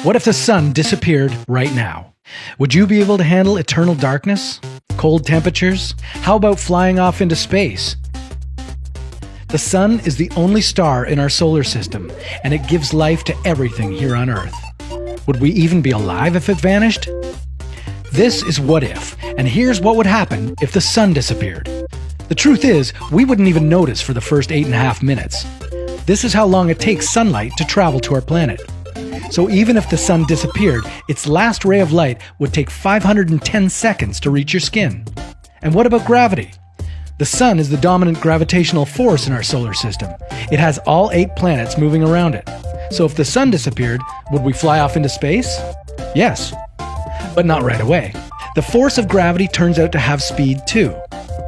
What if the sun disappeared right now? Would you be able to handle eternal darkness? Cold temperatures? How about flying off into space? The sun is the only star in our solar system, and it gives life to everything here on Earth. Would we even be alive if it vanished? This is What If, and here's what would happen if the sun disappeared. The truth is, we wouldn't even notice for the first 8.5 minutes. This is how long it takes sunlight to travel to our planet. So even if the sun disappeared, its last ray of light would take 510 seconds to reach your skin. And what about gravity? The sun is the dominant gravitational force in our solar system. It has all 8 planets moving around it. So if the sun disappeared, would we fly off into space? Yes, but not right away. The force of gravity turns out to have speed too.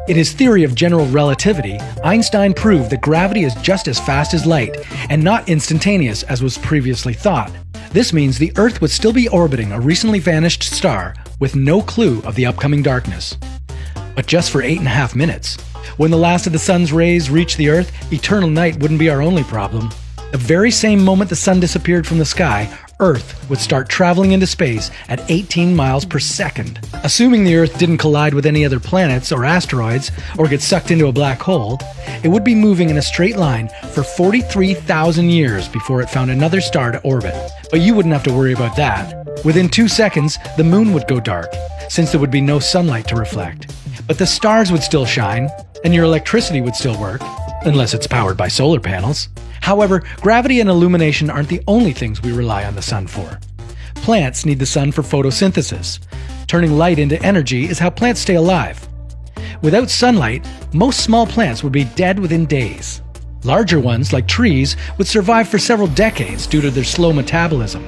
In his theory of general relativity, Einstein proved that gravity is just as fast as light, and not instantaneous as was previously thought. This means the Earth would still be orbiting a recently vanished star with no clue of the upcoming darkness. But just for 8.5 minutes. When the last of the sun's rays reach the Earth, eternal night wouldn't be our only problem. The very same moment the sun disappeared from the sky, Earth would start traveling into space at 18 miles per second. Assuming the Earth didn't collide with any other planets or asteroids or get sucked into a black hole, it would be moving in a straight line for 43,000 years before it found another star to orbit. But you wouldn't have to worry about that. Within 2 seconds, the moon would go dark, since there would be no sunlight to reflect. But the stars would still shine, and your electricity would still work, unless it's powered by solar panels. However, gravity and illumination aren't the only things we rely on the sun for. Plants need the sun for photosynthesis. Turning light into energy is how plants stay alive. Without sunlight, most small plants would be dead within days. Larger ones, like trees, would survive for several decades due to their slow metabolism.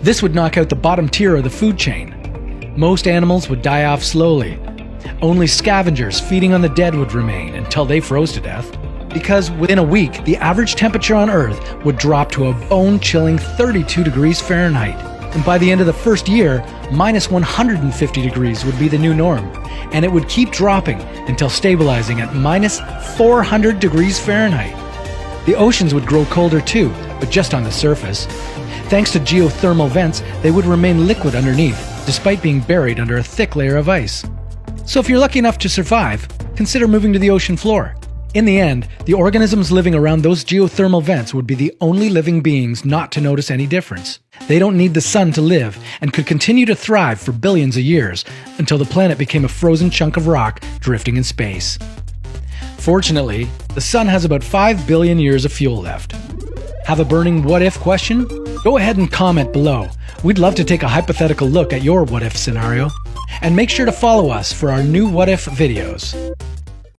This would knock out the bottom tier of the food chain. Most animals would die off slowly. Only scavengers feeding on the dead would remain until they froze to death. Because within a week, the average temperature on Earth would drop to a bone-chilling 32 degrees Fahrenheit. And by the end of the first year, minus 150 degrees would be the new norm. And it would keep dropping until stabilizing at minus 400 degrees Fahrenheit. The oceans would grow colder too, but just on the surface. Thanks to geothermal vents, they would remain liquid underneath, despite being buried under a thick layer of ice. So if you're lucky enough to survive, consider moving to the ocean floor. In the end, the organisms living around those geothermal vents would be the only living beings not to notice any difference. They don't need the sun to live and could continue to thrive for billions of years until the planet became a frozen chunk of rock drifting in space. Fortunately, the sun has about 5 billion years of fuel left. Have a burning what-if question? Go ahead and comment below. We'd love to take a hypothetical look at your what-if scenario. And make sure to follow us for our new what-if videos.